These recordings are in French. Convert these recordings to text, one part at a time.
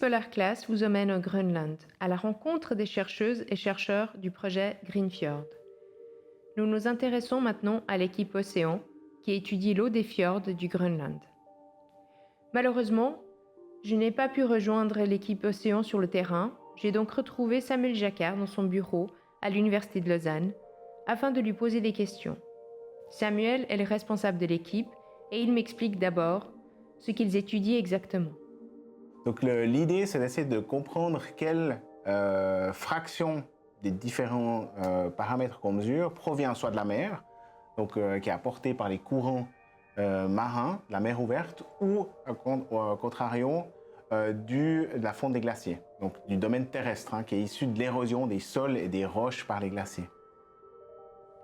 Polar Class vous emmène au Groenland, à la rencontre des chercheuses et chercheurs du projet Greenfjord. Nous nous intéressons maintenant à l'équipe Océan, qui étudie l'eau des fjords du Groenland. Malheureusement, je n'ai pas pu rejoindre l'équipe Océan sur le terrain, j'ai donc retrouvé Samuel Jacquard dans son bureau à l'Université de Lausanne, afin de lui poser des questions. Samuel est le responsable de l'équipe et il m'explique d'abord ce qu'ils étudient exactement. Donc l'idée, c'est d'essayer de comprendre quelle fraction des différents paramètres qu'on mesure provient soit de la mer, donc qui est apportée par les courants marins, la mer ouverte, ou au contrario de la fonte des glaciers, donc du domaine terrestre, qui est issu de l'érosion des sols et des roches par les glaciers.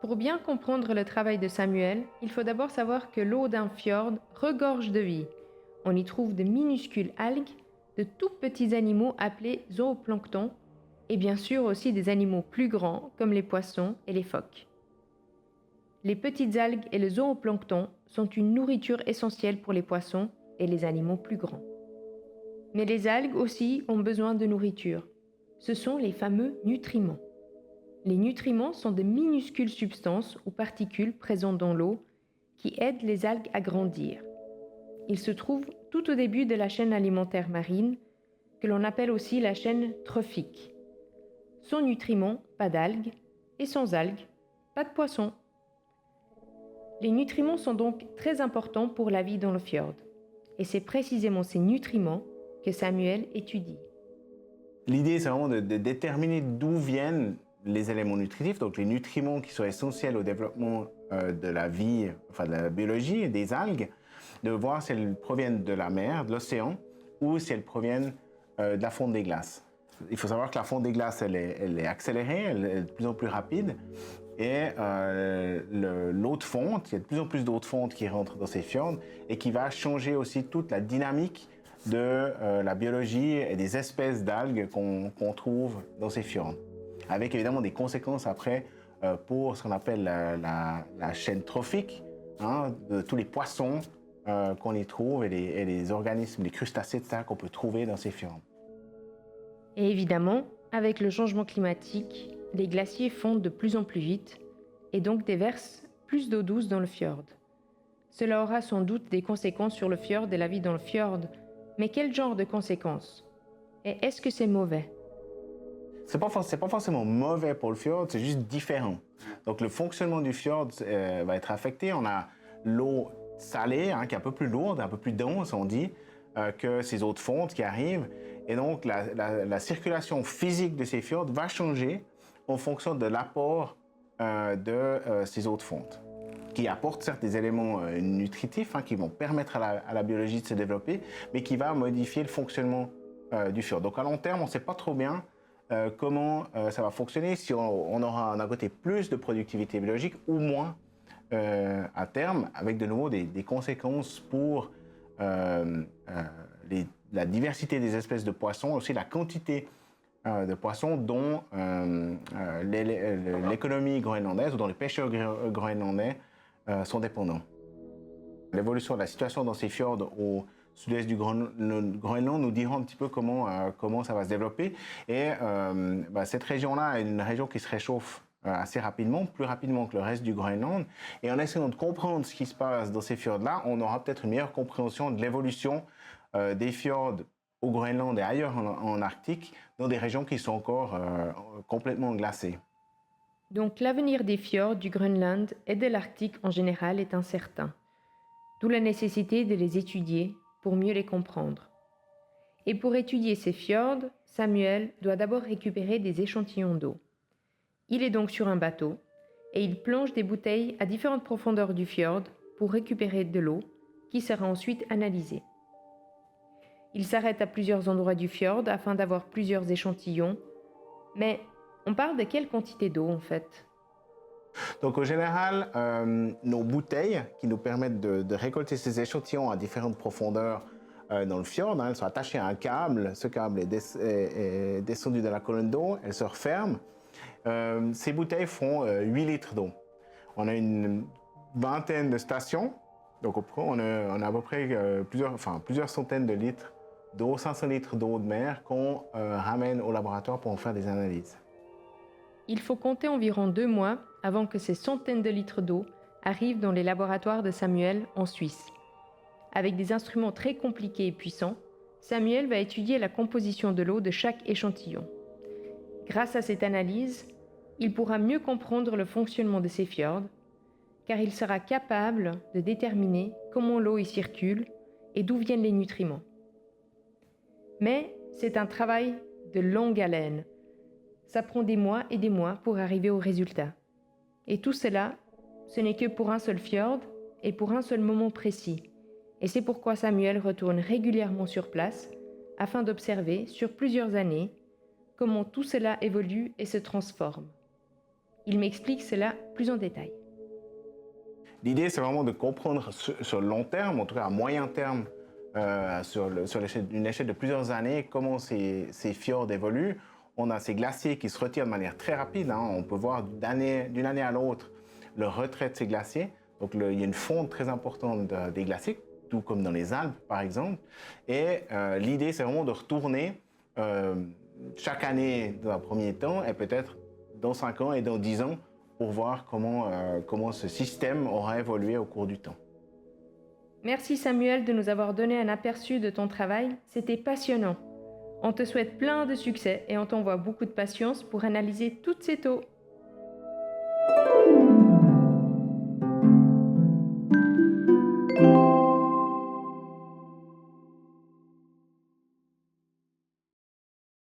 Pour bien comprendre le travail de Samuel, il faut d'abord savoir que l'eau d'un fjord regorge de vie. On y trouve de minuscules algues, de tout petits animaux appelés zooplancton, et bien sûr aussi des animaux plus grands comme les poissons et les phoques. Les petites algues et le zooplancton sont une nourriture essentielle pour les poissons et les animaux plus grands. Mais les algues aussi ont besoin de nourriture. Ce sont les fameux nutriments. Les nutriments sont de minuscules substances ou particules présentes dans l'eau qui aident les algues à grandir. Ils se trouvent tout au début de la chaîne alimentaire marine, que l'on appelle aussi la chaîne trophique. Sans nutriments, pas d'algues, et sans algues, pas de poissons. Les nutriments sont donc très importants pour la vie dans le fjord, et c'est précisément ces nutriments que Samuel étudie. L'idée, c'est vraiment de déterminer d'où viennent les éléments nutritifs, donc les nutriments qui sont essentiels au développement de la vie, enfin de la biologie et des algues, de voir si elles proviennent de la mer, de l'océan, ou si elles proviennent de la fonte des glaces. Il faut savoir que la fonte des glaces, elle est accélérée, elle est de plus en plus rapide, et l'eau de fonte, il y a de plus en plus d'eau de fonte qui rentre dans ces fjords, et qui va changer aussi toute la dynamique de la biologie et des espèces d'algues qu'on trouve dans ces fjords, avec évidemment des conséquences après pour ce qu'on appelle la chaîne trophique, de tous les poissons qu'on y trouve et les organismes, les crustacés, etc., qu'on peut trouver dans ces fjords. Et évidemment, avec le changement climatique, les glaciers fondent de plus en plus vite et donc déversent plus d'eau douce dans le fjord. Cela aura sans doute des conséquences sur le fjord et la vie dans le fjord, mais quel genre de conséquences? Et est-ce que c'est mauvais? C'est pas forcément mauvais pour le fjord, c'est juste différent. Donc le fonctionnement du fjord va être affecté. On a l'eau salée, qui est un peu plus lourde, un peu plus dense, on dit, que ces eaux de fonte qui arrivent. Et donc la circulation physique de ces fjords va changer en fonction de l'apport de ces eaux de fonte, qui apportent certes des éléments nutritifs qui vont permettre à la biologie de se développer, mais qui va modifier le fonctionnement du fjord. Donc à long terme, on ne sait pas trop bien comment ça va fonctionner, si on aura d'un côté plus de productivité biologique ou moins à terme, avec de nouveau des conséquences pour la diversité des espèces de poissons, aussi la quantité de poissons dont l'économie groenlandaise ou dont les pêcheurs groenlandais sont dépendants. L'évolution de la situation dans ces fjords au sud-est du Groenland nous diront un petit peu comment ça va se développer. Et cette région-là est une région qui se réchauffe assez rapidement, plus rapidement que le reste du Groenland. Et en essayant de comprendre ce qui se passe dans ces fjords-là, on aura peut-être une meilleure compréhension de l'évolution des fjords au Groenland et ailleurs en Arctique, dans des régions qui sont encore complètement glacées. Donc l'avenir des fjords du Groenland et de l'Arctique en général est incertain, d'où la nécessité de les étudier pour mieux les comprendre. Et pour étudier ces fjords, Samuel doit d'abord récupérer des échantillons d'eau. Il est donc sur un bateau et il plonge des bouteilles à différentes profondeurs du fjord pour récupérer de l'eau qui sera ensuite analysée. Il s'arrête à plusieurs endroits du fjord afin d'avoir plusieurs échantillons, mais on parle de quelle quantité d'eau en fait? Donc, au général, nos bouteilles qui nous permettent de récolter ces échantillons à différentes profondeurs dans le fjord, elles sont attachées à un câble. Ce câble est descendu de la colonne d'eau, elle se referme. Ces bouteilles font 8 litres d'eau. On a une vingtaine de stations, donc on a à peu près plusieurs centaines de litres d'eau, 500 litres d'eau de mer qu'on ramène au laboratoire pour en faire des analyses. Il faut compter environ 2 mois avant que ces centaines de litres d'eau arrivent dans les laboratoires de Samuel en Suisse. Avec des instruments très compliqués et puissants, Samuel va étudier la composition de l'eau de chaque échantillon. Grâce à cette analyse, il pourra mieux comprendre le fonctionnement de ces fjords, car il sera capable de déterminer comment l'eau y circule et d'où viennent les nutriments. Mais c'est un travail de longue haleine. Ça prend des mois et des mois pour arriver au résultat. Et tout cela, ce n'est que pour un seul fjord et pour un seul moment précis. Et c'est pourquoi Samuel retourne régulièrement sur place afin d'observer sur plusieurs années comment tout cela évolue et se transforme. Il m'explique cela plus en détail. L'idée, c'est vraiment de comprendre sur le long terme, en tout cas à moyen terme, sur une échelle de plusieurs années, comment ces fjords évoluent. On a ces glaciers qui se retirent de manière très rapide. On peut voir d'une année à l'autre le retrait de ces glaciers. Donc, il y a une fonte très importante des glaciers, tout comme dans les Alpes, par exemple. Et l'idée, c'est vraiment de retourner chaque année dans un premier temps, et peut-être dans 5 ans et dans 10 ans, pour voir comment ce système aura évolué au cours du temps. Merci Samuel de nous avoir donné un aperçu de ton travail. C'était passionnant. On te souhaite plein de succès et on t'envoie beaucoup de patience pour analyser toutes ces eaux.